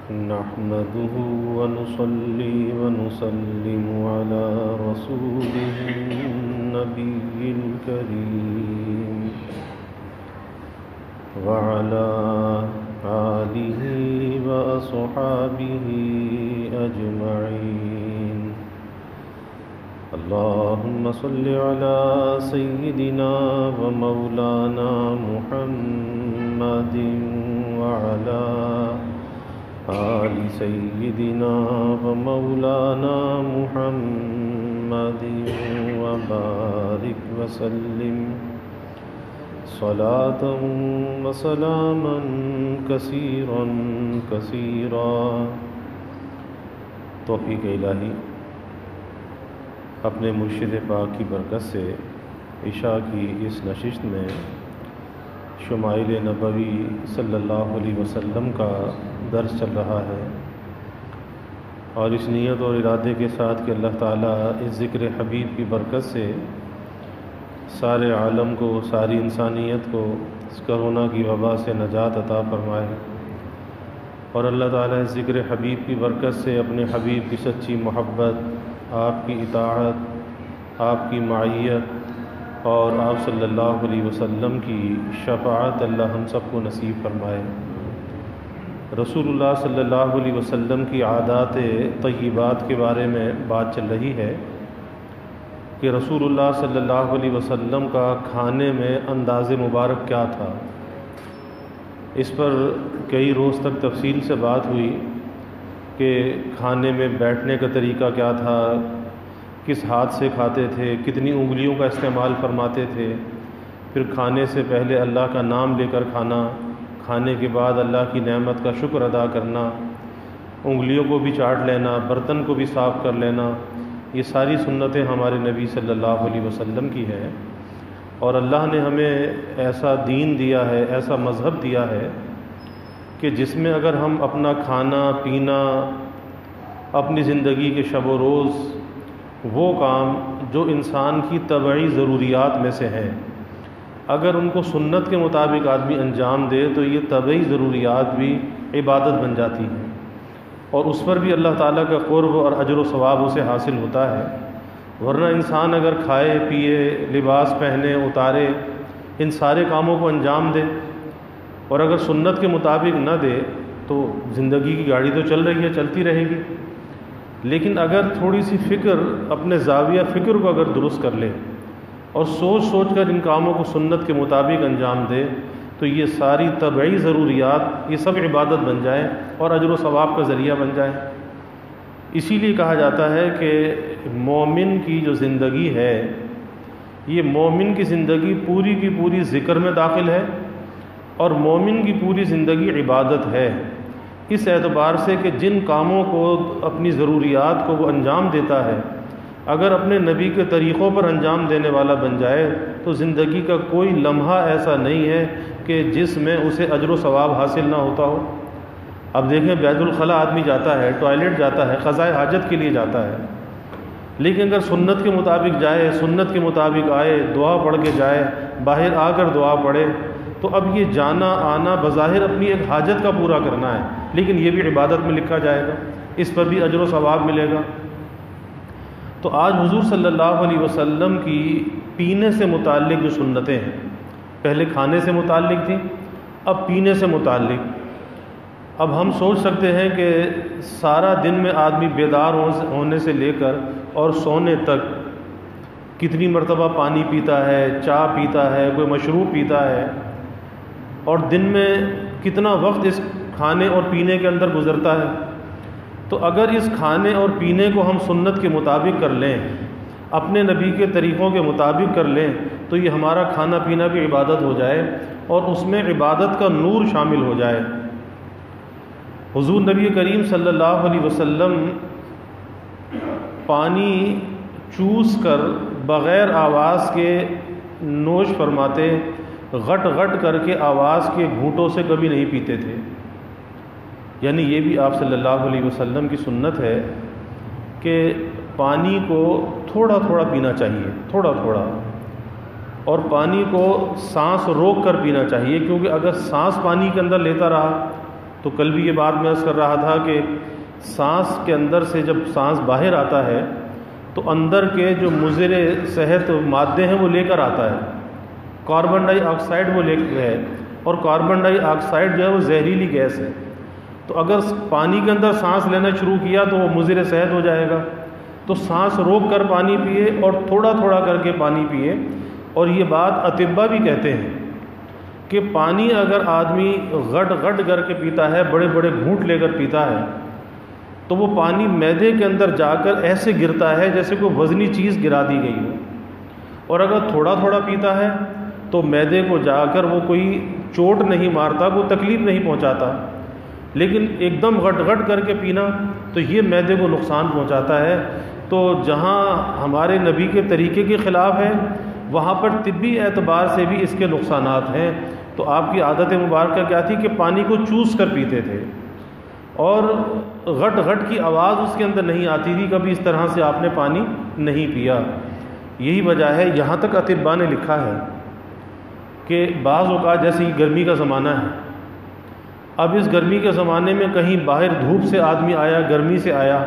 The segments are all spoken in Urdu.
نحمده ونصلي ونسلم على رسوله النبي الكريم وعلى آله وأصحابه أجمعين. اللهم صل على سيدنا ومولانا محمد وعلى آل سيدنا ومولانا محمد وبارك وسلم صلاة وسلاما كثيرا كثيرا. توفیق الہی اپنے مرشد پاک کی برکت سے عشاء کی اس نشست میں شمائل نبوی صلی اللہ علیہ وسلم کا درس چل رہا ہے، اور اس نیت اور ارادے کے ساتھ کہ اللہ تعالیٰ اس ذکر حبیب کی برکت سے سارے عالم کو، ساری انسانیت کو اس کرونا کی وبا سے نجات عطا فرمائے، اور اللہ تعالیٰ اس ذکر حبیب کی برکت سے اپنے حبیب کی سچی محبت، آپ کی اطاعت، آپ کی معیت اور آپ صلی اللہ علیہ وسلم کی شفاعت اللہ ہم سب کو نصیب فرمائے. رسول اللہ صلی اللہ علیہ وسلم کی عادات طیبات کے بارے میں بات چل رہی ہے کہ رسول اللہ صلی اللہ علیہ وسلم کا کھانے میں انداز مبارک کیا تھا. اس پر کئی روز تک تفصیل سے بات ہوئی کہ کھانے میں بیٹھنے کا طریقہ کیا تھا، کس ہاتھ سے کھاتے تھے، کتنی انگلیوں کا استعمال فرماتے تھے، پھر کھانے سے پہلے اللہ کا نام لے کر کھانا، کھانے کے بعد اللہ کی نعمت کا شکر ادا کرنا، انگلیوں کو بھی چاٹ لینا، برتن کو بھی صاف کر لینا. یہ ساری سنتیں ہمارے نبی صلی اللہ علیہ وسلم کی ہیں، اور اللہ نے ہمیں ایسا دین دیا ہے، ایسا مذہب دیا ہے کہ جس میں اگر ہم اپنا کھانا پینا، اپنی زندگی کے شب و روز وہ کام جو انسان کی طبعی ضروریات میں سے ہیں، اگر ان کو سنت کے مطابق آدمی انجام دے تو یہ طبعی ضروریات بھی عبادت بن جاتی ہیں، اور اس پر بھی اللہ تعالیٰ کا قرب اور اجر و ثواب اسے حاصل ہوتا ہے. ورنہ انسان اگر کھائے پیے، لباس پہنے اتارے، ان سارے کاموں کو انجام دے اور اگر سنت کے مطابق نہ دے تو زندگی کی گاڑی تو چل رہی ہے، چلتی رہے گی، لیکن اگر تھوڑی سی فکر، اپنے زاویہ فکر کو اگر درست کر لے اور سوچ سوچ کر ان کاموں کو سنت کے مطابق انجام دے تو یہ ساری طبعی ضروریات یہ سب عبادت بن جائیں اور اجر و ثواب کا ذریعہ بن جائیں. اسی لیے کہا جاتا ہے کہ مومن کی جو زندگی ہے، یہ مومن کی زندگی پوری کی پوری ذکر میں داخل ہے، اور مومن کی پوری زندگی عبادت ہے، اس اعتبار سے کہ جن کاموں کو، اپنی ضروریات کو وہ انجام دیتا ہے، اگر اپنے نبی کے طریقوں پر انجام دینے والا بن جائے تو زندگی کا کوئی لمحہ ایسا نہیں ہے کہ جس میں اسے اجر و ثواب حاصل نہ ہوتا ہو. اب دیکھیں، بیت الخلاء آدمی جاتا ہے، ٹوائلٹ جاتا ہے، قضاء حاجت کے لیے جاتا ہے، لیکن اگر سنت کے مطابق جائے، سنت کے مطابق آئے، دعا پڑھ کے جائے، باہر آ کر دعا پڑھے، تو اب یہ جانا آنا بظاہر اپنی ایک حاجت کا پورا کرنا ہے، لیکن یہ بھی عبادت میں لکھا جائے گا، اس پر بھی اجر و ثواب ملے گا. تو آج حضور صلی اللہ علیہ وسلم کی پینے سے متعلق جو سنتیں ہیں، پہلے کھانے سے متعلق تھیں، اب پینے سے متعلق. اب ہم سوچ سکتے ہیں کہ سارا دن میں آدمی بیدار ہونے سے لے کر اور سونے تک کتنی مرتبہ پانی پیتا ہے، چائے پیتا ہے، کوئی مشروب پیتا ہے، اور دن میں کتنا وقت اس کھانے اور پینے کے اندر گزرتا ہے. تو اگر اس کھانے اور پینے کو ہم سنت کے مطابق کر لیں، اپنے نبی کے طریقوں کے مطابق کر لیں، تو یہ ہمارا کھانا پینا بھی عبادت ہو جائے اور اس میں عبادت کا نور شامل ہو جائے. حضور نبی کریم صلی اللہ علیہ وسلم پانی چوس کر بغیر آواز کے نوش فرماتے، غٹ غٹ کر کے آواز کے گھونٹوں سے کبھی نہیں پیتے تھے. یعنی یہ بھی آپ صلی اللہ علیہ وسلم کی سنت ہے کہ پانی کو تھوڑا تھوڑا پینا چاہیے، تھوڑا تھوڑا، اور پانی کو سانس روک کر پینا چاہیے، کیونکہ اگر سانس پانی کے اندر لیتا رہا تو تو کل بھی یہ بات میں عرض کر رہا تھا کہ سانس کے اندر سے جب سانس باہر آتا ہے تو اندر کے جو مضر صحت مادے ہیں وہ لے کر آتا ہے، کاربن ڈائی آکسائڈ وہ لے کر ہے، اور کاربن ڈائی آکسائڈ جو ہے وہ زہریلی گیس ہے۔ تو اگر پانی کے اندر سانس لینا شروع کیا تو وہ مضر صحت ہو جائے گا، تو سانس روک کر پانی پیے اور تھوڑا تھوڑا کر کے پانی پیے۔ اور یہ بات اطباء بھی کہتے ہیں کہ پانی اگر آدمی غٹ غٹ کر کے پیتا ہے، بڑے بڑے گھونٹ لے کر پیتا ہے، تو وہ پانی معدے کے اندر جا کر ایسے گرتا ہے جیسے کوئی وزنی چیز گرا دی گئی ہو، اور اگر تھوڑا تھوڑا پیتا ہے تو معدے کو جا کر وہ کوئی چوٹ نہیں مارتا، کوئی تکلیف نہیں پہنچاتا۔ لیکن ایک دم غٹ غٹ کر کے پینا تو یہ معدے کو نقصان پہنچاتا ہے۔ تو جہاں ہمارے نبی کے طریقے کے خلاف ہے، وہاں پر طبی اعتبار سے بھی اس کے نقصانات ہیں۔ تو آپ کی عادت مبارکہ کیا تھی کہ پانی کو چوس کر پیتے تھے، اور غٹ غٹ کی آواز اس کے اندر نہیں آتی تھی، کبھی اس طرح سے آپ نے پانی نہیں پیا۔ یہی وجہ ہے، یہاں تک اطباء نے لکھا ہے کہ بعض اوقات جیسے کہ گرمی کا زمانہ ہے، اب اس گرمی کے زمانے میں کہیں باہر دھوپ سے آدمی آیا، گرمی سے آیا،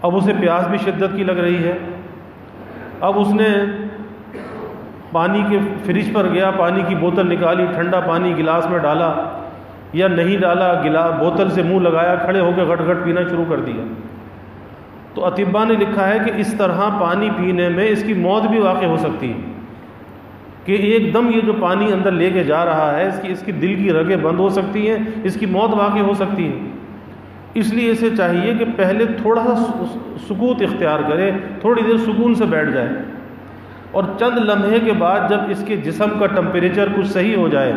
اب اسے پیاس بھی شدت کی لگ رہی ہے، اب اس نے پانی کے فریج پر گیا، پانی کی بوتل نکالی، ٹھنڈا پانی گلاس میں ڈالا یا نہیں ڈالا، بوتل سے منہ لگایا، کھڑے ہو کے غٹ غٹ پینا شروع کر دیا۔ تو اطباء نے لکھا ہے کہ اس طرح پانی پینے میں اس کی موت بھی واقع ہو سکتی ہے، کہ ایک دم یہ جو پانی اندر لے کے جا رہا ہے، اس کی دل کی رگیں بند ہو سکتی ہیں، اس کی موت واقع ہو سکتی ہے۔ اس لیے اسے چاہیے کہ پہلے تھوڑا سا سکوت اختیار کرے، تھوڑی دیر سکون سے بیٹھ جائے، اور چند لمحے کے بعد جب اس کے جسم کا ٹمپریچر کچھ صحیح ہو جائے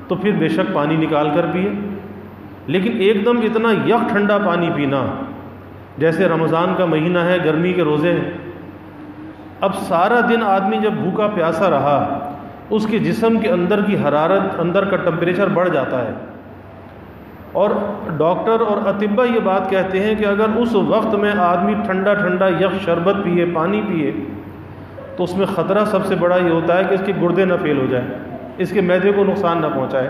تو پھر بے شک پانی نکال کر پیے۔ لیکن ایک دم اتنا یک ٹھنڈا پانی پینا، جیسے رمضان کا مہینہ ہے، گرمی کے روزے ہیں، اب سارا دن آدمی جب بھوکا پیاسا رہا، اس کے جسم کے اندر کی حرارت، اندر کا ٹمپریچر بڑھ جاتا ہے، اور ڈاکٹر اور اطباء یہ بات کہتے ہیں کہ اگر اس وقت میں آدمی ٹھنڈا ٹھنڈا یک شربت پیے، پانی پیے، تو اس میں خطرہ سب سے بڑا یہ ہوتا ہے کہ اس کے گردے نہ فیل ہو جائیں، اس کے معدے کو نقصان نہ پہنچائے۔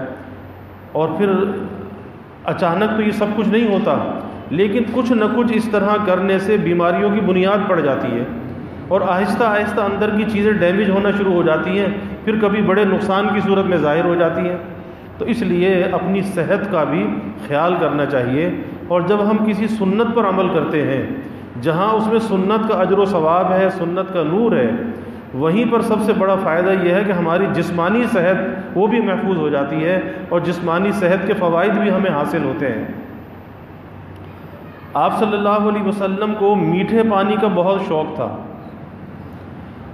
اور پھر اچانک تو یہ سب کچھ نہیں ہوتا، لیکن کچھ نہ کچھ اس طرح کرنے سے بیماریوں کی بنیاد پڑ جاتی ہے، اور آہستہ آہستہ اندر کی چیزیں ڈیمیج ہونا شروع ہو جاتی ہیں، پھر کبھی بڑے نقصان کی صورت میں ظاہر ہو جاتی ہیں۔ تو اس لیے اپنی صحت کا بھی خیال کرنا چاہیے، اور جب ہم کسی سنت پر عمل کرتے ہیں، جہاں اس میں سنت کا اجر و ثواب ہے، سنت کا نور ہے، وہیں پر سب سے بڑا فائدہ یہ ہے کہ ہماری جسمانی صحت وہ بھی محفوظ ہو جاتی ہے، اور جسمانی صحت کے فوائد بھی ہمیں حاصل ہوتے ہیں۔ آپ صلی اللہ علیہ وسلم کو میٹھے پانی کا بہت شوق تھا،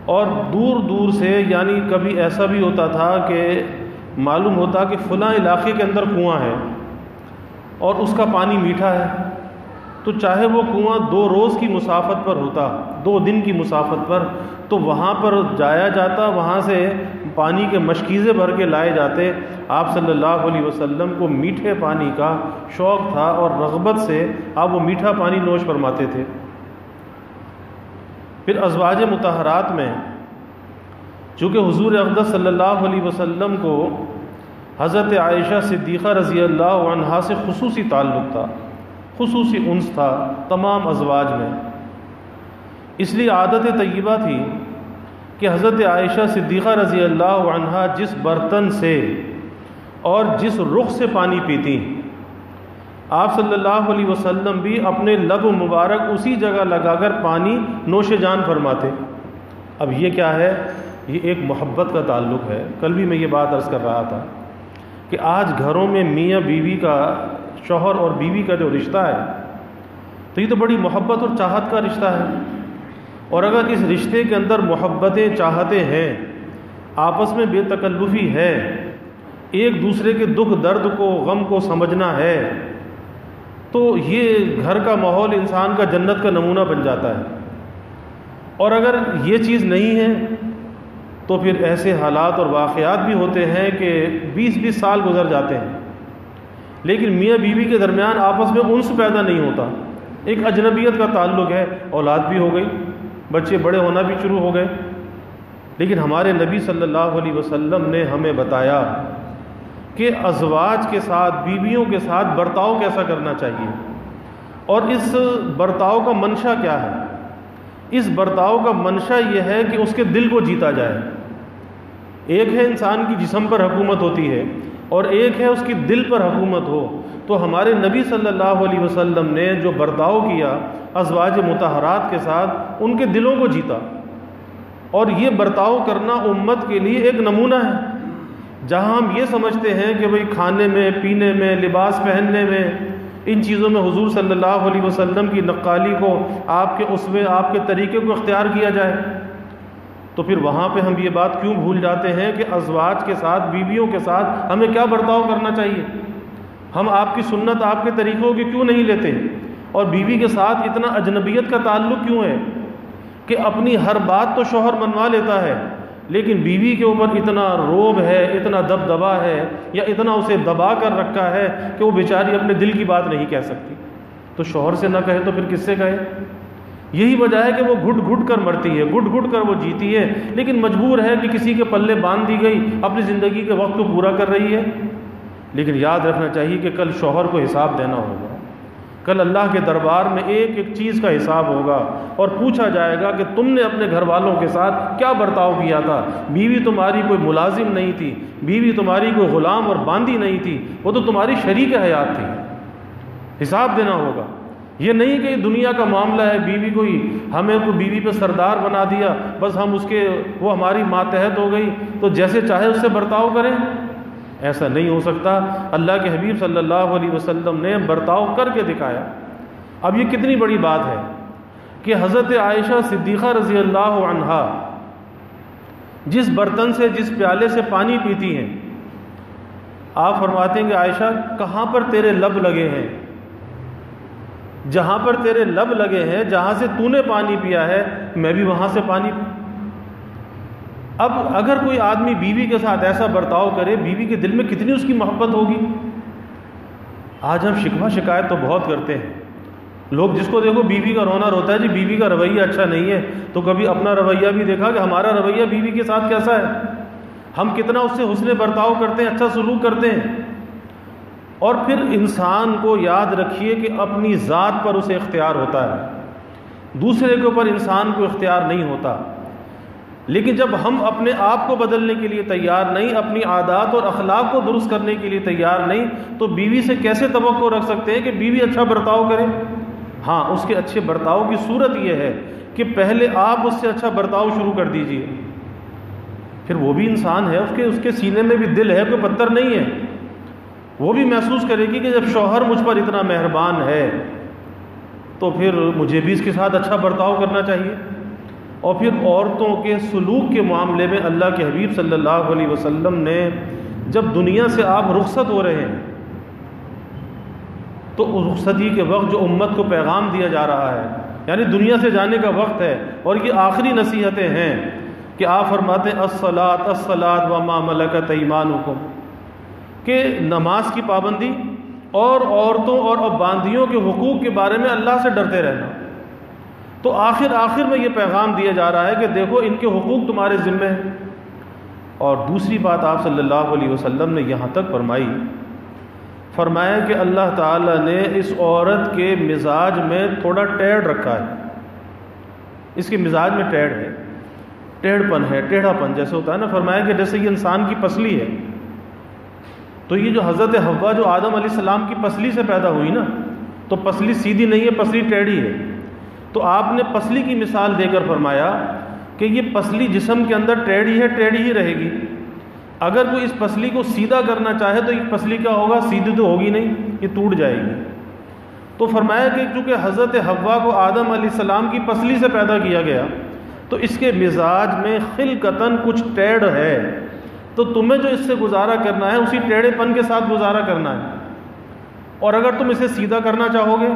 اور دور دور سے، یعنی کبھی ایسا بھی ہوتا تھا کہ معلوم ہوتا کہ فلاں علاقے کے اندر کنواں ہے اور اس کا پانی میٹھا ہے، تو چاہے وہ کنواں 2 روز کی مسافت پر ہوتا، 2 دن کی مسافت پر، تو وہاں پر جایا جاتا، وہاں سے پانی کے مشکیزے بھر کے لائے جاتے۔ آپ صلی اللہ علیہ وسلم کو میٹھے پانی کا شوق تھا، اور رغبت سے آپ وہ میٹھا پانی نوش فرماتے تھے۔ پھر ازواج مطہرات میں چونکہ حضور اقدس صلی اللہ علیہ وسلم کو حضرت عائشہ صدیقہ رضی اللہ عنہا سے خصوصی تعلق تھا، خصوصی انس تھا تمام ازواج میں، اس لیے عادت طیبہ تھی کہ حضرت عائشہ صدیقہ رضی اللہ عنہا جس برتن سے اور جس رخ سے پانی پیتی، آپ صلی اللہ علیہ وسلم بھی اپنے لب مبارک اسی جگہ لگا کر پانی نوش جان فرماتے۔ اب یہ کیا ہے؟ یہ ایک محبت کا تعلق ہے۔ کل بھی میں یہ بات عرض کر رہا تھا کہ آج گھروں میں میاں بیوی کا، شوہر اور بیوی کا جو رشتہ ہے، تو یہ تو بڑی محبت اور چاہت کا رشتہ ہے، اور اگر اس رشتے کے اندر محبتیں، چاہتیں ہیں، آپس میں بے تکلفی ہے، ایک دوسرے کے دکھ درد کو، غم کو سمجھنا ہے، تو یہ گھر کا ماحول انسان کا جنت کا نمونہ بن جاتا ہے۔ اور اگر یہ چیز نہیں ہے تو پھر ایسے حالات اور واقعات بھی ہوتے ہیں کہ 20-20 سال گزر جاتے ہیں، لیکن میاں بیوی کے درمیان آپس میں انس پیدا نہیں ہوتا، ایک اجنبیت کا تعلق ہے، اولاد بھی ہو گئی، بچے بڑے ہونا بھی شروع ہو گئے۔ لیکن ہمارے نبی صلی اللہ علیہ وسلم نے ہمیں بتایا کہ ازواج کے ساتھ، بیویوں کے ساتھ برتاؤ کیسا کرنا چاہیے، اور اس برتاؤ کا منشا کیا ہے۔ اس برتاؤ کا منشا یہ ہے کہ اس کے دل کو جیتا جائے۔ ایک ہے انسان کی جسم پر حکومت ہوتی ہے، اور ایک ہے اس کی دل پر حکومت ہو۔ تو ہمارے نبی صلی اللہ علیہ وسلم نے جو برتاؤ کیا ازواج مطہرات کے ساتھ، ان کے دلوں کو جیتا، اور یہ برتاؤ کرنا امت کے لیے ایک نمونہ ہے۔ جہاں ہم یہ سمجھتے ہیں کہ بھئی کھانے میں، پینے میں، لباس پہننے میں، ان چیزوں میں حضور صلی اللہ علیہ وسلم کی نقالی کو، آپ کے اسوے، آپ کے طریقے کو اختیار کیا جائے، تو پھر وہاں پہ ہم یہ بات کیوں بھول جاتے ہیں کہ ازواج کے ساتھ، بیویوں کے ساتھ ہمیں کیا برتاؤ کرنا چاہیے؟ ہم آپ کی سنت، آپ کے طریقوں کی کیوں نہیں لیتے؟ اور بیوی کے ساتھ اتنا اجنبیت کا تعلق کیوں ہے کہ اپنی ہر بات تو شوہر منوا لیتا ہے، لیکن بیوی کے اوپر اتنا روب ہے، اتنا دبدبا ہے، یا اتنا اسے دبا کر رکھا ہے کہ وہ بیچاری اپنے دل کی بات نہیں کہہ سکتی؟ تو شوہر سے نہ کہے تو پھر کس سے کہے؟ یہی وجہ ہے کہ وہ گھٹ گھٹ کر مرتی ہے، گھٹ گھٹ کر وہ جیتی ہے، لیکن مجبور ہے کہ کسی کے پلے باندھ دی گئی، اپنی زندگی کے وقت کو پورا کر رہی ہے۔ لیکن یاد رکھنا چاہیے کہ کل شوہر کو حساب دینا ہوگا، کل اللہ کے دربار میں ایک ایک چیز کا حساب ہوگا، اور پوچھا جائے گا کہ تم نے اپنے گھر والوں کے ساتھ کیا برتاؤ کیا تھا۔ بیوی تمہاری کوئی ملازم نہیں تھی، بیوی تمہاری کوئی غلام اور باندی نہیں تھی، وہ تو تمہاری شریک حیات تھی۔ حساب دینا ہوگا۔ یہ نہیں کہ دنیا کا معاملہ ہے، بیوی کوئی ہمیں کو بیوی پہ سردار بنا دیا، بس ہم اس کے، وہ ہماری ماتحت ہو گئی تو جیسے چاہے اس سے برتاؤ کریں۔ ایسا نہیں ہو سکتا۔ اللہ کے حبیب صلی اللہ علیہ وسلم نے برتاؤ کر کے دکھایا۔ اب یہ کتنی بڑی بات ہے کہ حضرت عائشہ صدیقہ رضی اللہ عنہا جس برتن سے، جس پیالے سے پانی پیتی ہیں، آپ فرماتے ہیں کہ عائشہ کہاں پر تیرے لب لگے ہیں؟ جہاں پر تیرے لب لگے ہیں، جہاں سے تو نے پانی پیا ہے، میں بھی وہاں سے پانی پیا۔ اب اگر کوئی آدمی بیوی کے ساتھ ایسا برتاؤ کرے، بیوی کے دل میں کتنی اس کی محبت ہوگی۔ آج ہم شکوہ شکایت تو بہت کرتے ہیں، لوگ جس کو دیکھو بیوی کا رونا روتا ہے، جی بیوی کا رویہ اچھا نہیں ہے، تو کبھی اپنا رویہ بھی دیکھا کہ ہمارا رویہ بیوی کے ساتھ کیسا ہے، ہم کتنا اس سے حسن برتاؤ کرتے ہیں، اچھا سلوک کرتے ہیں۔ اور پھر انسان کو یاد رکھیے کہ اپنی ذات پر اسے اختیار ہوتا ہے، دوسرے کے اوپر انسان کو اختیار نہیں ہوتا۔ لیکن جب ہم اپنے آپ کو بدلنے کے لیے تیار نہیں، اپنی عادات اور اخلاق کو درست کرنے کے لیے تیار نہیں، تو بیوی سے کیسے توقع رکھ سکتے ہیں کہ بیوی اچھا برتاؤ کرے؟ ہاں، اس کے اچھے برتاؤ کی صورت یہ ہے کہ پہلے آپ اس سے اچھا برتاؤ شروع کر دیجئے، پھر وہ بھی انسان ہے، اس کے سینے میں بھی دل ہے، کوئی پتھر نہیں ہے، وہ بھی محسوس کرے گی کہ جب شوہر مجھ پر اتنا مہربان ہے تو پھر مجھے بھی اس کے ساتھ اچھا برتاؤ کرنا چاہیے۔ اور پھر عورتوں کے سلوک کے معاملے میں اللہ کے حبیب صلی اللہ علیہ وسلم نے جب دنیا سے آپ رخصت ہو رہے ہیں تو اس رخصتی کے وقت جو امت کو پیغام دیا جا رہا ہے، یعنی دنیا سے جانے کا وقت ہے، اور یہ آخری نصیحتیں ہیں کہ آپ فرماتے ہیں الصلاۃ الصلاۃ وما ملکت ایمانکم، کہ نماز کی پابندی اور عورتوں اور باندیوں کے حقوق کے بارے میں اللہ سے ڈرتے رہنا۔ تو آخر میں یہ پیغام دیا جا رہا ہے کہ دیکھو ان کے حقوق تمہارے ذمہ ہیں۔ اور دوسری بات آپ صلی اللہ علیہ وسلم نے یہاں تک فرمایا کہ اللہ تعالیٰ نے اس عورت کے مزاج میں تھوڑا ٹیڑھ رکھا ہے، اس کے مزاج میں ٹیڑھ ہے، ٹیڑھ پن ہے، ٹیڑھا پن جیسے ہوتا ہے نا، فرمایا کہ جیسے یہ انسان کی پسلی ہے، تو یہ جو حضرت حوا جو آدم علیہ السلام کی پسلی سے پیدا ہوئی نا، تو پسلی سیدھی نہیں ہے، پسلی ٹیڑھی ہے۔ تو آپ نے پسلی کی مثال دے کر فرمایا کہ یہ پسلی جسم کے اندر ٹیڑھی ہے، ٹیڑھی ہی رہے گی۔ اگر کوئی اس پسلی کو سیدھا کرنا چاہے تو یہ پسلی کیا ہوگا؟ سیدھی تو ہوگی نہیں، یہ ٹوٹ جائے گی۔ تو فرمایا کہ چونکہ حضرت حوا کو آدم علیہ السلام کی پسلی سے پیدا کیا گیا تو اس کے مزاج میں خلقتاً کچھ ٹیڑھ ہے، تو تمہیں جو اس سے گزارا کرنا ہے اسی ٹیڑھے پن کے ساتھ گزارا کرنا ہے۔ اور اگر تم اسے سیدھا کرنا چاہو گے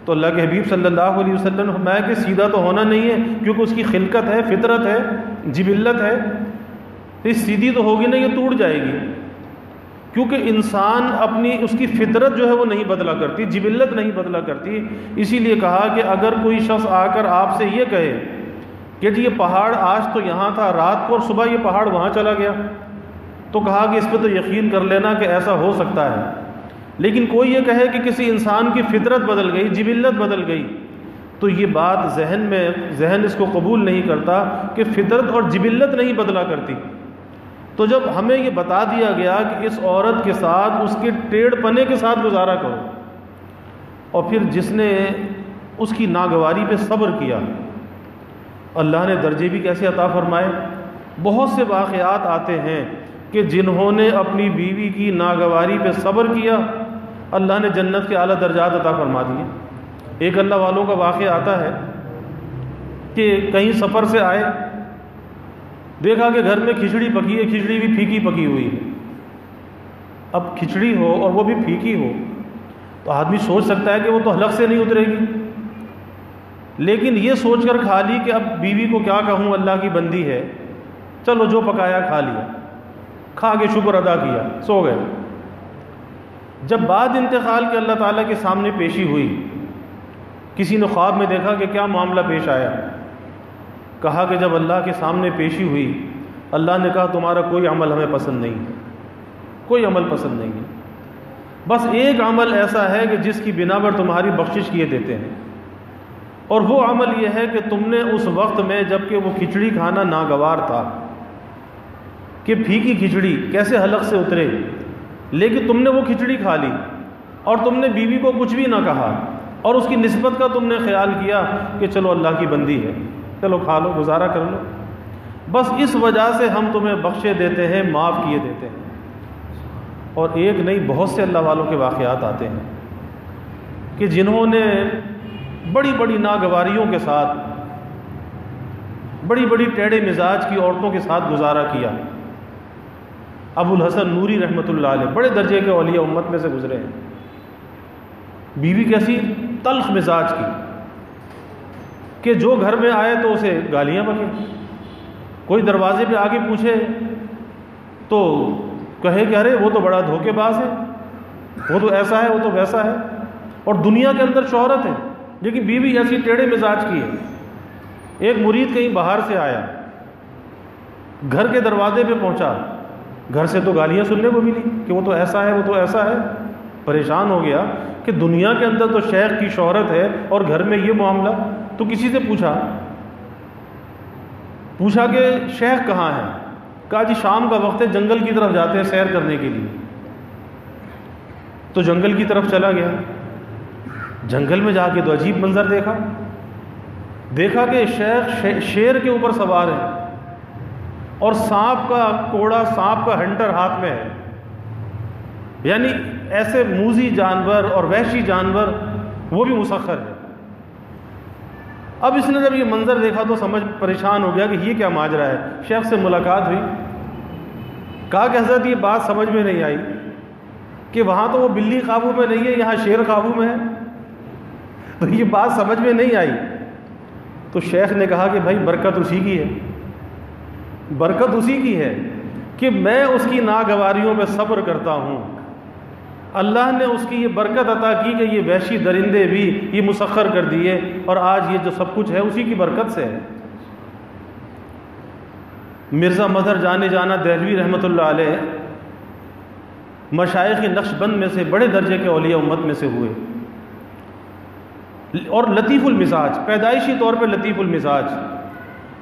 تو اللہ کے حبیب صلی اللہ علیہ وسلم نے فرمایا کہ سیدھا تو ہونا نہیں ہے، کیونکہ اس کی خلقت ہے، فطرت ہے، جبلت ہے، تو سیدھی تو ہوگی نہیں، یہ ٹوٹ جائے گی۔ کیونکہ انسان اپنی اس کی فطرت جو ہے وہ نہیں بدلا کرتی، جبلت نہیں بدلا کرتی۔ اسی لیے کہا کہ اگر کوئی شخص آ کر آپ سے یہ کہے کہ جی یہ پہاڑ آج تو یہاں تھا رات کو، اور صبح یہ پہاڑ وہاں چلا گیا، تو کہا کہ اس پہ تو یقین کر لینا کہ ایسا ہو سکتا ہے، لیکن کوئی یہ کہے کہ کسی انسان کی فطرت بدل گئی، جبلت بدل گئی، تو یہ بات ذہن اس کو قبول نہیں کرتا کہ فطرت اور جبلت نہیں بدلا کرتی۔ تو جب ہمیں یہ بتا دیا گیا کہ اس عورت کے ساتھ اس کے ٹیڑھ پنے کے ساتھ گزارا کرو، اور پھر جس نے اس کی ناگواری پہ صبر کیا، اللہ نے درجے بھی کیسے عطا فرمائے۔ بہت سے واقعات آتے ہیں کہ جنہوں نے اپنی بیوی کی ناگواری پہ صبر کیا، اللہ نے جنت کے اعلیٰ درجات عطا فرما دیے۔ ایک اللہ والوں کا واقعہ آتا ہے کہ کہیں سفر سے آئے، دیکھا کہ گھر میں کھچڑی پکی ہے، کھچڑی بھی پھیکی پکی ہوئی ہے۔ اب کھچڑی ہو اور وہ بھی پھیکی ہو تو آدمی سوچ سکتا ہے کہ وہ تو حلق سے نہیں اترے گی، لیکن یہ سوچ کر کھا لی کہ اب بیوی کو کیا کہوں، اللہ کی بندی ہے، چلو جو پکایا کھا لیا، کھا کے شکر ادا کیا، سو گئے۔ جب بعد انتقال کے اللہ تعالیٰ کے سامنے پیشی ہوئی، کسی نے خواب میں دیکھا کہ کیا معاملہ پیش آیا، کہا کہ جب اللہ کے سامنے پیشی ہوئی، اللہ نے کہا تمہارا کوئی عمل ہمیں پسند نہیں ہے، کوئی عمل پسند نہیں ہے، بس ایک عمل ایسا ہے کہ جس کی بنا پر تمہاری بخشش کیے دیتے ہیں، اور وہ عمل یہ ہے کہ تم نے اس وقت میں جب کہ وہ کھچڑی کھانا ناگوار تھا کہ پھیکی کھچڑی کیسے حلق سے اترے، لیکن تم نے وہ کھچڑی کھا لی اور تم نے بیوی کو کچھ بھی نہ کہا، اور اس کی نسبت کا تم نے خیال کیا کہ چلو اللہ کی بندی ہے، چلو کھا لو، گزارا کر لو، بس اس وجہ سے ہم تمہیں بخشے دیتے ہیں، معاف کیے دیتے ہیں۔ اور ایک نہیں، بہت سے اللہ والوں کے واقعات آتے ہیں کہ جنہوں نے بڑی بڑی ناگواریوں کے ساتھ، بڑی بڑی ٹیڑھے مزاج کی عورتوں کے ساتھ گزارا کیا۔ ابو الحسن نوری رحمۃ اللہ علیہ بڑے درجے کے اولیاء امت میں سے گزرے ہیں۔ بیوی کیسی تلخ مزاج کی کہ جو گھر میں آئے تو اسے گالیاں بکے، کوئی دروازے پہ آگے پوچھے تو کہے کہ ارے وہ تو بڑا دھوکے باز ہے، وہ تو ایسا ہے، وہ تو ویسا ہے، اور دنیا کے اندر شہرت ہے، لیکن بیوی ایسی ٹیڑھے مزاج کی ہے۔ ایک مرید کہیں باہر سے آیا، گھر کے دروازے پہ پہنچا، گھر سے تو گالیاں سننے کو ملی کہ وہ تو ایسا ہے، وہ تو ایسا ہے۔ پریشان ہو گیا کہ دنیا کے اندر تو شیخ کی شہرت ہے اور گھر میں یہ معاملہ۔ تو کسی سے پوچھا کہ شیخ کہاں ہے؟ کہا جی شام کا وقت ہے، جنگل کی طرف جاتے ہیں سیر کرنے کے لیے۔ تو جنگل کی طرف چلا گیا، جنگل میں جا کے تو عجیب منظر دیکھا کہ شیخ شیر کے اوپر سوار ہے اور سانپ کا کوڑا، سانپ کا ہنٹر ہاتھ میں ہے، یعنی ایسے موذی جانور اور وحشی جانور وہ بھی مسخر ہے۔ اب اس نے جب یہ منظر دیکھا تو پریشان ہو گیا کہ یہ کیا ماجرا ہے۔ شیخ سے ملاقات ہوئی، کہا کہ حضرت یہ بات سمجھ میں نہیں آئی کہ وہاں تو وہ بلی قابو میں نہیں ہے، یہاں شیر قابو میں ہے، تو یہ بات سمجھ میں نہیں آئی۔ تو شیخ نے کہا کہ بھائی برکت اسی کی ہے، برکت اسی کی ہے کہ میں اس کی ناگواریوں میں صبر کرتا ہوں، اللہ نے اس کی یہ برکت عطا کی کہ یہ وحشی درندے بھی یہ مسخر کر دیے، اور آج یہ جو سب کچھ ہے اسی کی برکت سے ہے۔ مرزا مظہر جانا دہلوی رحمۃ اللہ علیہ مشائخ نقشبند میں سے بڑے درجے کے اولیاء امت میں سے ہوئے، اور لطیف المزاج، پیدائشی طور پہ لطیف المزاج،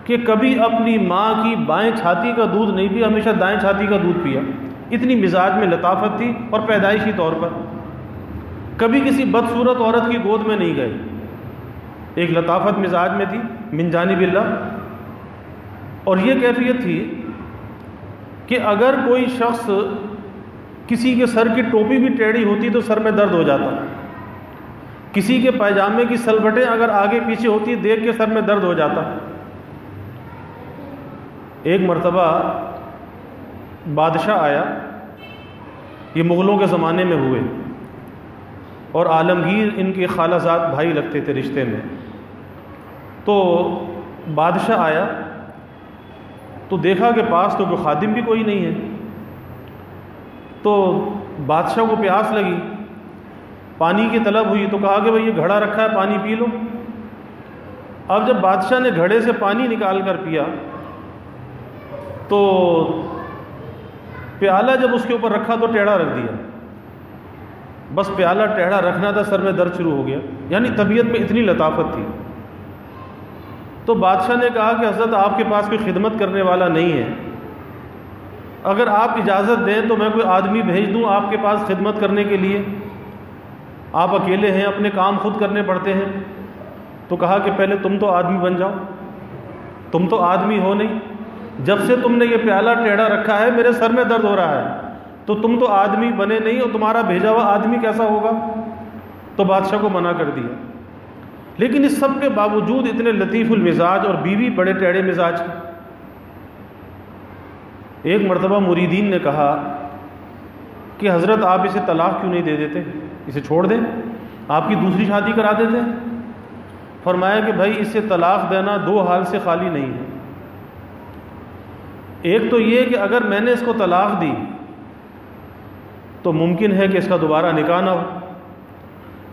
کہ کبھی اپنی ماں کی بائیں چھاتی کا دودھ نہیں پیا، ہمیشہ دائیں چھاتی کا دودھ پیا، اتنی مزاج میں لطافت تھی، اور پیدائشی طور پر کبھی کسی بدصورت عورت کی گود میں نہیں گئے، ایک لطافت مزاج میں تھی من جانب اللہ۔ اور یہ کیفیت تھی کہ اگر کوئی شخص کسی کے سر کی ٹوپی بھی ٹیڑھی ہوتی تو سر میں درد ہو جاتا، کسی کے پائجامے کی سلوٹیں اگر آگے پیچھے ہوتی دیکھ کے سر میں درد ہو جاتا۔ ایک مرتبہ بادشاہ آیا، یہ مغلوں کے زمانے میں ہوئے، اور عالمگیر ان کے خالہ زاد بھائی لگتے تھے رشتے میں۔ تو بادشاہ آیا تو دیکھا کہ پاس تو کوئی خادم بھی کوئی نہیں ہے، تو بادشاہ کو پیاس لگی، پانی کی طلب ہوئی، تو کہا کہ بھئی یہ گھڑا رکھا ہے پانی پی لو۔ اب جب بادشاہ نے گھڑے سے پانی نکال کر پیا تو پیالہ جب اس کے اوپر رکھا تو ٹیڑھا رکھ دیا، بس پیالہ ٹیڑھا رکھنا تھا، سر میں درد شروع ہو گیا، یعنی طبیعت میں اتنی لطافت تھی۔ تو بادشاہ نے کہا کہ حضرت آپ کے پاس کوئی خدمت کرنے والا نہیں ہے، اگر آپ اجازت دیں تو میں کوئی آدمی بھیج دوں آپ کے پاس خدمت کرنے کے لیے، آپ اکیلے ہیں، اپنے کام خود کرنے پڑتے ہیں۔ تو کہا کہ پہلے تم تو آدمی بن جاؤ، تم تو آدمی ہو نہیں، جب سے تم نے یہ پیالہ ٹیڑھا رکھا ہے میرے سر میں درد ہو رہا ہے، تو تم تو آدمی بنے نہیں، اور تمہارا بھیجا ہوا آدمی کیسا ہوگا؟ تو بادشاہ کو منع کر دیا۔ لیکن اس سب کے باوجود اتنے لطیف المزاج اور بیوی بڑے ٹیڑھے مزاج کی۔ ایک مرتبہ مریدین نے کہا کہ حضرت آپ اسے طلاق کیوں نہیں دے دیتے، اسے چھوڑ دیں، آپ کی دوسری شادی کرا دیتے۔ فرمایا کہ بھائی اسے طلاق دینا دو حال سے خالی نہیں ہے، ایک تو یہ کہ اگر میں نے اس کو طلاق دی تو ممکن ہے کہ اس کا دوبارہ نکاح نہ ہو،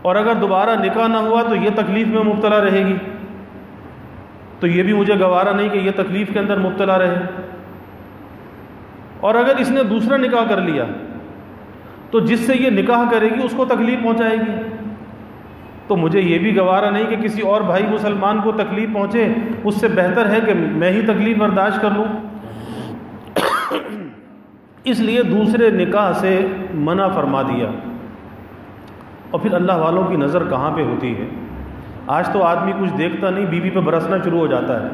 اور اگر دوبارہ نکاح نہ ہوا تو یہ تکلیف میں مبتلا رہے گی، تو یہ بھی مجھے گوارا نہیں کہ یہ تکلیف کے اندر مبتلا رہے، اور اگر اس نے دوسرا نکاح کر لیا تو جس سے یہ نکاح کرے گی اس کو تکلیف پہنچائے گی، تو مجھے یہ بھی گوارا نہیں کہ کسی اور بھائی مسلمان کو تکلیف پہنچے، اس سے بہتر ہے کہ میں ہی تکلیف برداشت کر لوں۔ اس لیے دوسرے نکاح سے منع فرما دیا۔ اور پھر اللہ والوں کی نظر کہاں پہ ہوتی ہے؟ آج تو آدمی کچھ دیکھتا نہیں، بیوی پہ برسنا شروع ہو جاتا ہے،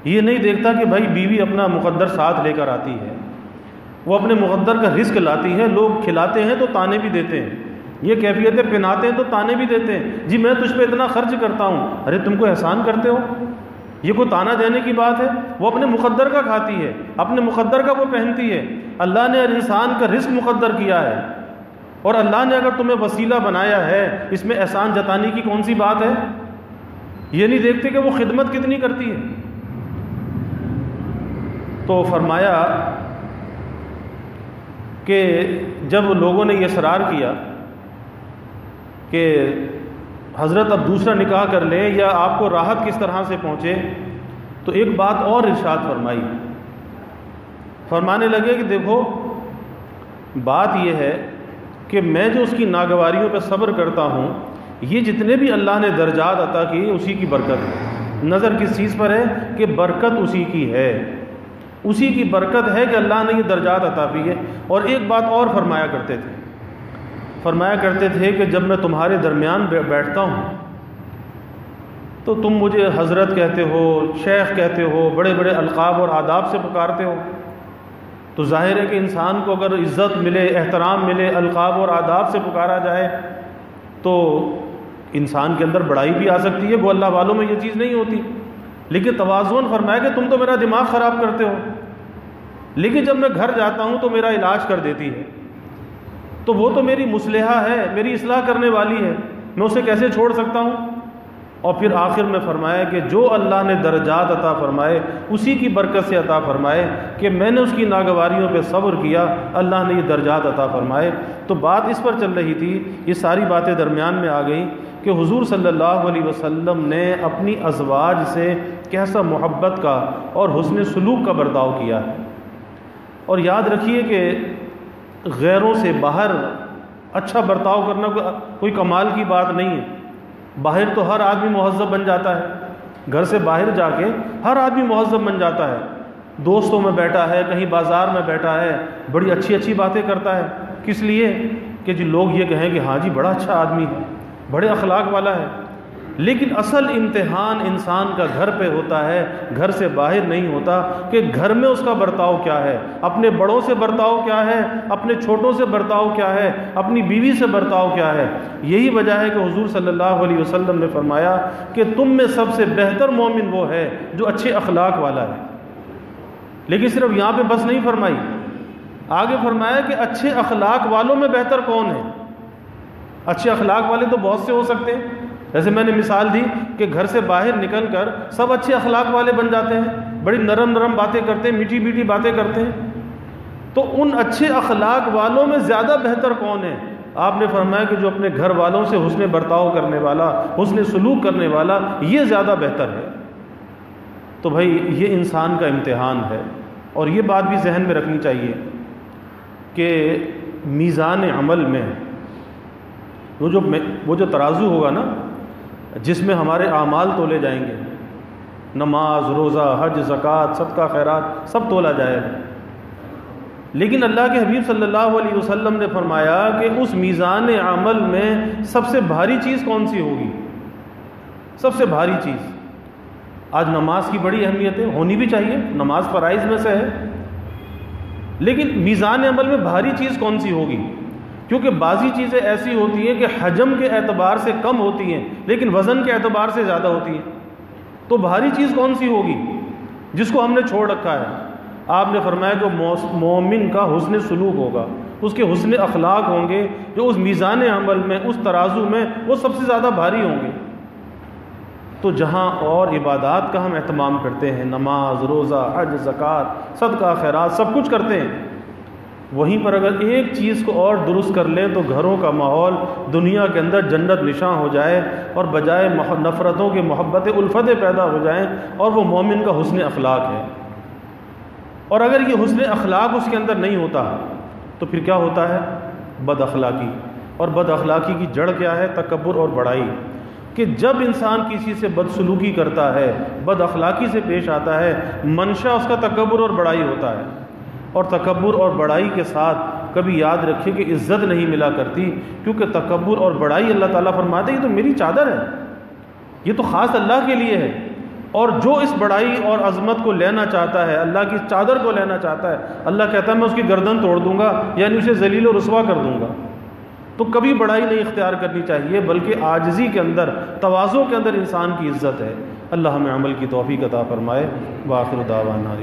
یہ نہیں دیکھتا کہ بھائی بیوی اپنا مقدر ساتھ لے کر آتی ہے، وہ اپنے مقدر کا رزق لاتی ہے، لوگ کھلاتے ہیں تو تانے بھی دیتے ہیں، یہ کیفیتیں پہناتے ہیں تو تانے بھی دیتے ہیں، جی میں تجھ پہ اتنا خرچ کرتا ہوں، ارے تم کو احسان کرتے ہو، یہ کوئی تانا دینے کی بات ہے؟ وہ اپنے مقدر کا کھاتی ہے، اپنے مقدر کا وہ پہنتی ہے، اللہ نے انسان کا رزق مقدر کیا ہے، اور اللہ نے اگر تمہیں وسیلہ بنایا ہے، اس میں احسان جتانے کی کون سی بات ہے؟ یہ نہیں دیکھتے کہ وہ خدمت کتنی کرتی ہے۔ تو فرمایا کہ جب لوگوں نے یہ اصرار کیا کہ حضرت اب دوسرا نکاح کر لیں یا آپ کو راحت کس طرح سے پہنچے، تو ایک بات اور ارشاد فرمائی، فرمانے لگے کہ دیکھو بات یہ ہے کہ میں جو اس کی ناگواریوں پہ صبر کرتا ہوں، یہ جتنے بھی اللہ نے درجات عطا کیے اسی کی برکت ہے۔ نظر کس چیز پر ہے؟ کہ برکت اسی کی ہے، اسی کی برکت ہے کہ اللہ نے یہ درجات عطا کی ہے۔ اور ایک بات اور فرمایا کرتے تھے کہ جب میں تمہارے درمیان بیٹھتا ہوں تو تم مجھے حضرت کہتے ہو، شیخ کہتے ہو، بڑے بڑے القاب اور آداب سے پکارتے ہو، تو ظاہر ہے کہ انسان کو اگر عزت ملے، احترام ملے، القاب اور آداب سے پکارا جائے تو انسان کے اندر بڑائی بھی آ سکتی ہے، وہ اللہ والوں میں یہ چیز نہیں ہوتی۔ لیکن تواضعاً فرمایا کہ تم تو میرا دماغ خراب کرتے ہو، لیکن جب میں گھر جاتا ہوں تو میرا علاج کر دیتی ہے، تو وہ تو میری مصلحہ ہے، میری اصلاح کرنے والی ہے، میں اسے کیسے چھوڑ سکتا ہوں؟ اور پھر آخر میں فرمایا کہ جو اللہ نے درجات عطا فرمائے اسی کی برکت سے عطا فرمائے کہ میں نے اس کی ناگواریوں پہ صبر کیا، اللہ نے یہ درجات عطا فرمائے۔ تو بات اس پر چل رہی تھی، یہ ساری باتیں درمیان میں آ گئیں کہ حضور صلی اللہ علیہ وسلم نے اپنی ازواج سے کیسا محبت کا اور حسن سلوک کا برتاؤ کیا ہے۔ اور یاد رکھیے کہ غیروں سے باہر اچھا برتاؤ کرنا کوئی کمال کی بات نہیں ہے، باہر تو ہر آدمی مہذب بن جاتا ہے، گھر سے باہر جا کے ہر آدمی مہذب بن جاتا ہے، دوستوں میں بیٹھا ہے، کہیں بازار میں بیٹھا ہے، بڑی اچھی اچھی باتیں کرتا ہے، کس لیے؟ کہ جی لوگ یہ کہیں کہ ہاں جی بڑا اچھا آدمی ہے، بڑے اخلاق والا ہے۔ لیکن اصل امتحان انسان کا گھر پہ ہوتا ہے، گھر سے باہر نہیں ہوتا، کہ گھر میں اس کا برتاؤ کیا ہے، اپنے بڑوں سے برتاؤ کیا ہے، اپنے چھوٹوں سے برتاؤ کیا ہے، اپنی بیوی سے برتاؤ کیا ہے۔ یہی وجہ ہے کہ حضور صلی اللہ علیہ وسلم نے فرمایا کہ تم میں سب سے بہتر مومن وہ ہے جو اچھے اخلاق والا ہے۔ لیکن صرف یہاں پہ بس نہیں فرمائی، آگے فرمایا کہ اچھے اخلاق والوں میں بہتر کون ہے؟ اچھے اخلاق والے تو بہت سے ہو سکتے ہیں، جیسے میں نے مثال دی کہ گھر سے باہر نکل کر سب اچھے اخلاق والے بن جاتے ہیں، بڑی نرم نرم باتیں کرتے ہیں، میٹھی میٹھی باتیں کرتے ہیں، تو ان اچھے اخلاق والوں میں زیادہ بہتر کون ہے؟ آپ نے فرمایا کہ جو اپنے گھر والوں سے حسن برتاؤ کرنے والا، حسن سلوک کرنے والا، یہ زیادہ بہتر ہے۔ تو بھائی یہ انسان کا امتحان ہے، اور یہ بات بھی ذہن میں رکھنی چاہیے کہ میزان عمل میں وہ جو ترازو ہوگا نا، جس میں ہمارے اعمال تولے جائیں گے، نماز، روزہ، حج، زکوٰۃ، صدقہ، خیرات، سب تولا جائے گا، لیکن اللہ کے حبیب صلی اللہ علیہ وسلم نے فرمایا کہ اس میزان عمل میں سب سے بھاری چیز کون سی ہوگی؟ سب سے بھاری چیز، آج نماز کی بڑی اہمیت ہے، ہونی بھی چاہیے، نماز فرائض میں سے ہے، لیکن میزان عمل میں بھاری چیز کون سی ہوگی؟ کیونکہ بعضی چیزیں ایسی ہوتی ہیں کہ حجم کے اعتبار سے کم ہوتی ہیں لیکن وزن کے اعتبار سے زیادہ ہوتی ہیں، تو بھاری چیز کون سی ہوگی جس کو ہم نے چھوڑ رکھا ہے؟ آپ نے فرمایا کہ مومن کا حسن سلوک ہوگا، اس کے حسن اخلاق ہوں گے جو اس میزان عمل میں، اس ترازو میں وہ سب سے زیادہ بھاری ہوں گے۔ تو جہاں اور عبادات کا ہم اہتمام کرتے ہیں، نماز، روزہ، حج، زکوٰۃ، صدقہ، خیرات، سب کچھ کرتے ہیں، وہیں پر اگر ایک چیز کو اور درست کر لیں تو گھروں کا ماحول دنیا کے اندر جنت نشاں ہو جائے، اور بجائے نفرتوں کے محبت الفتیں پیدا ہو جائیں، اور وہ مومن کا حسن اخلاق ہے۔ اور اگر یہ حسن اخلاق اس کے اندر نہیں ہوتا تو پھر کیا ہوتا ہے؟ بد اخلاقی، اور بد اخلاقی کی جڑ کیا ہے؟ تکبر اور بڑائی، کہ جب انسان کسی سے بدسلوکی کرتا ہے، بد اخلاقی سے پیش آتا ہے، منشا اس کا تکبر اور بڑائی ہوتا ہے، اور تکبر اور بڑائی کے ساتھ کبھی یاد رکھیے کہ عزت نہیں ملا کرتی، کیونکہ تکبر اور بڑائی اللہ تعالیٰ فرماتے ہیں یہ تو میری چادر ہے، یہ تو خاص اللہ کے لیے ہے، اور جو اس بڑائی اور عظمت کو لینا چاہتا ہے، اللہ کی چادر کو لینا چاہتا ہے، اللہ کہتا ہے میں اس کی گردن توڑ دوں گا، یعنی اسے ذلیل و رسوا کر دوں گا۔ تو کبھی بڑائی نہیں اختیار کرنی چاہیے، بلکہ عاجزی کے اندر، تواضع کے اندر انسان کی عزت ہے۔ اللہ ہمیں عمل کی توفیق عطا فرمائے۔ وآخر دعوانا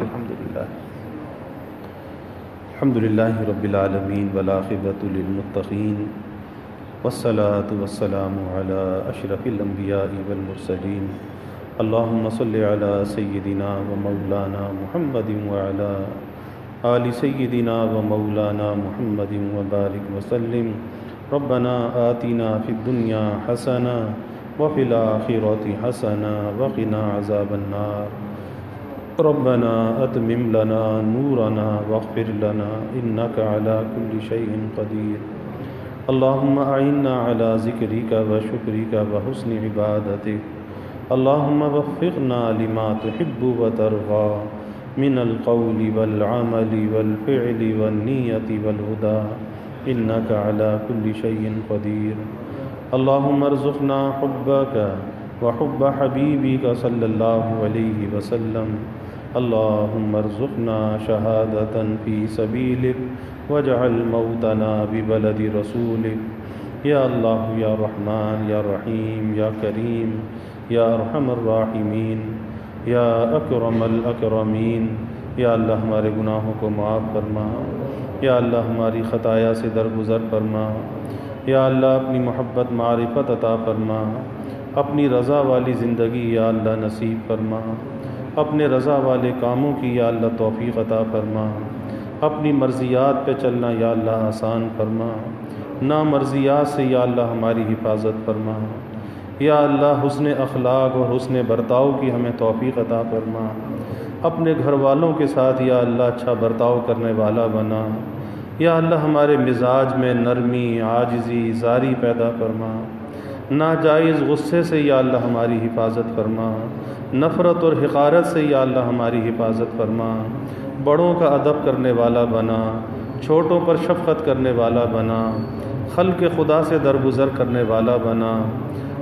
الحمدللہ رب العالمین والعاقبۃ للمتقین والصلاة والسلام علی اشرف الانبیاء والمرسلین اللہم صل علی سیدنا و مولانا محمد وعلی آل سیدنا و مولانا محمد وبارک وسلم۔ ربنا آتنا فی الدنیا حسنہ وفی الآخرۃ حسنہ وقنا عذاب النار۔ ربنا اتمم لنا نورنا واغفر لنا انک علی کل شیء قدیر۔ اللہم اعنا علی ذکرک وشکرک وحسن عبادتک۔ اللہم وفقنا لما تحب وترضى من القول والعمل والفعل والنیت والہدى انک علی کل شیء قدیر۔ اللہم ارزقنا حبک وحب حبیبک صلی اللہ علیہ وسلم۔ اللہم ارزقنا شہادۃ فی سبیلک واجعل موتنا ببلد رسولک۔ یا اللہ یا رحمان یا رحیم یا کریم یا ارحم الراحمین یا اکرم الاکرمین۔ یا اللہ ہمارے گناہوں کو معاف فرما، یا اللہ ہماری خطایا سے درگزر فرما، یا اللہ اپنی محبت معرفت عطا فرما، اپنی رضا والی زندگی یا اللہ نصیب فرما، اپنے رضا والے کاموں کی یا اللہ توفیق عطا فرما، اپنی مرضیات پہ چلنا یا اللہ آسان فرما، نامرضیات سے یا اللہ ہماری حفاظت فرما، یا اللہ حسن اخلاق اور حسن برتاؤ کی ہمیں توفیق عطا فرما، اپنے گھر والوں کے ساتھ یا اللہ اچھا برتاؤ کرنے والا بنا، یا اللہ ہمارے مزاج میں نرمی، عاجزی، زاری پیدا فرما، ناجائز غصے سے یا اللہ ہماری حفاظت فرما، نفرت اور حقارت سے یا اللہ ہماری حفاظت فرما، بڑوں کا ادب کرنے والا بنا، چھوٹوں پر شفقت کرنے والا بنا، خلق خدا سے درگزر کرنے والا بنا،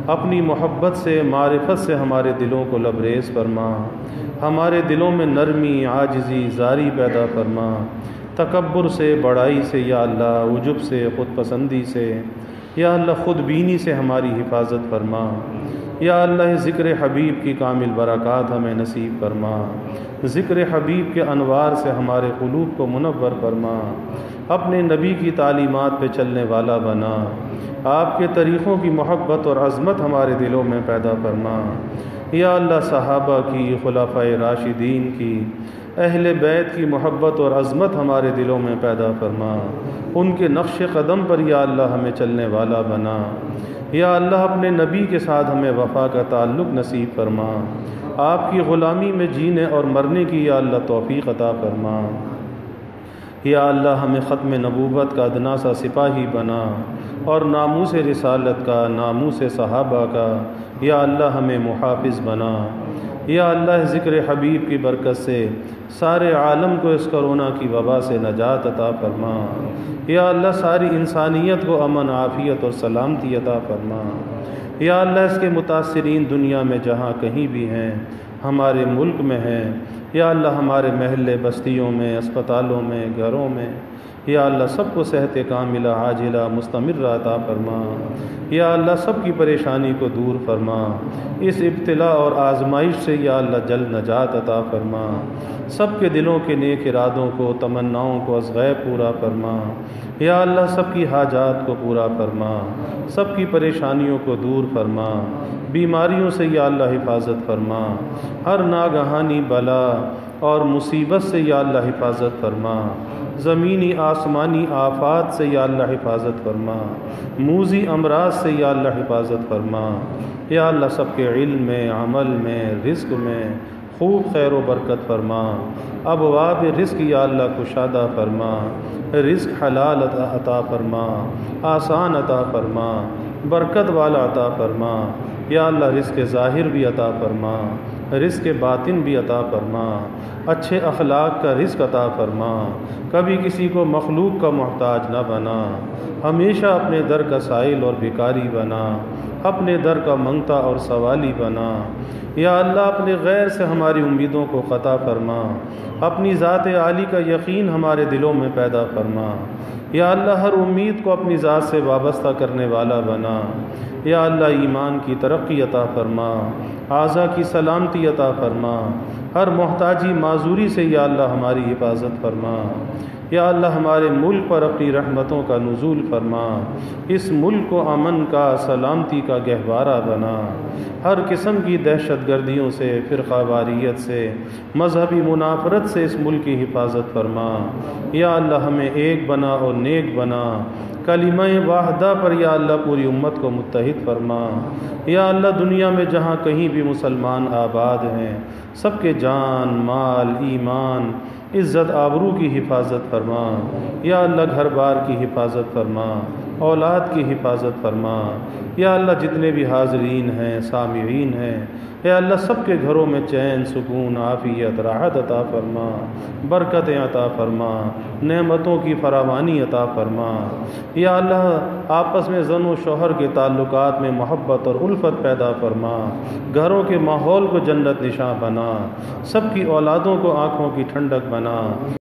اپنی محبت سے، معرفت سے ہمارے دلوں کو لبریز فرما، ہمارے دلوں میں نرمی، عاجزی، زاری پیدا فرما، تکبر سے، بڑائی سے یا اللہ، عجب سے، خود پسندی سے یا اللہ، خود بینی سے ہماری حفاظت فرما، یا اللہ ذکر حبیب کی کامل برکات ہمیں نصیب فرما، ذکر حبیب کے انوار سے ہمارے قلوب کو منور فرما، اپنے نبی کی تعلیمات پہ چلنے والا بنا، آپ کے طریقوں کی محبت اور عظمت ہمارے دلوں میں پیدا فرما، یا اللہ صحابہ کی، خلفائے راشدین کی، اہل بیت کی محبت اور عظمت ہمارے دلوں میں پیدا فرما، ان کے نقش قدم پر یا اللہ ہمیں چلنے والا بنا، یا اللہ اپنے نبی کے ساتھ ہمیں وفا کا تعلق نصیب فرما، آپ کی غلامی میں جینے اور مرنے کی یا اللہ توفیق عطا فرما، یا اللہ ہمیں ختم نبوت کا ادنا سا سپاہی بنا اور ناموس رسالت کا، ناموس صحابہ کا یا اللہ ہمیں محافظ بنا۔ یا اللہ ذکر حبیب کی برکت سے سارے عالم کو اس کرونا کی وبا سے نجات عطا فرما۔ یا اللہ ساری انسانیت کو امن، عافیت اور سلامتی عطا فرما۔ یا اللہ اس کے متاثرین دنیا میں جہاں کہیں بھی ہیں، ہمارے ملک میں ہیں، یا اللہ ہمارے محلے بستیوں میں، اسپتالوں میں، گھروں میں، یا اللہ سب کو صحت کاملہ عاجلہ مستمرہ عطا فرما۔ یا اللہ سب کی پریشانی کو دور فرما، اس ابتلا اور آزمائش سے یا اللہ جلد نجات عطا فرما۔ سب کے دلوں کے نیک ارادوں کو، تمناؤں کو از غیب پورا فرما۔ یا اللہ سب کی حاجات کو پورا فرما، سب کی پریشانیوں کو دور فرما، بیماریوں سے یا اللہ حفاظت فرما، ہر ناگہانی بلا اور مصیبت سے یا اللہ حفاظت فرما، زمینی آسمانی آفات سے یا اللہ حفاظت فرما، موذی امراض سے یا اللہ حفاظت فرما۔ یا اللہ سب کے علم میں، عمل میں، رزق میں خوب خیر و برکت فرما، ابواب رزق یا اللہ کشادہ فرما، رزق حلال عطا فرما، آسان عطا فرما، برکت والا عطا فرما۔ یا اللہ رزق ظاہر بھی عطا فرما، رزق باطن بھی عطا فرما، اچھے اخلاق کا رزق عطا فرما، کبھی کسی کو مخلوق کا محتاج نہ بنا، ہمیشہ اپنے در کا سائل اور بھکاری بنا، اپنے در کا منگتا اور سوالی بنا۔ یا اللہ اپنے غیر سے ہماری امیدوں کو قطع فرما، اپنی ذات عالی کا یقین ہمارے دلوں میں پیدا فرما۔ یا اللہ ہر امید کو اپنی ذات سے وابستہ کرنے والا بنا۔ یا اللہ ایمان کی ترقی عطا فرما، اعضاء کی سلامتی عطا فرما، ہر محتاجی معذوری سے یا اللہ ہماری حفاظت فرما۔ یا اللہ ہمارے ملک پر اپنی رحمتوں کا نزول فرما، اس ملک کو امن کا، سلامتی کا گہوارہ بنا، ہر قسم کی دہشت گردیوں سے، فرقہ واریت سے، مذہبی منافرت سے اس ملک کی حفاظت فرما۔ یا اللہ ہمیں ایک بنا اور نیک بنا، کلمہ واحدہ پر یا اللہ پوری امت کو متحد فرما۔ یا اللہ دنیا میں جہاں کہیں بھی مسلمان آباد ہیں، سب کے جان، مال، ایمان، عزت آبرو کی حفاظت فرما۔ یا اللہ گھر بار کی حفاظت فرما، اولاد کی حفاظت فرما۔ یا اللہ جتنے بھی حاضرین ہیں، سامعین ہیں، یا اللہ سب کے گھروں میں چین، سکون، عافیت، راحت عطا فرما، برکتیں عطا فرما، نعمتوں کی فراوانی عطا فرما۔ یا اللہ آپس میں زن و شوہر کے تعلقات میں محبت اور الفت پیدا فرما، گھروں کے ماحول کو جنت نشاں بنا، سب کی اولادوں کو آنکھوں کی ٹھنڈک بنا۔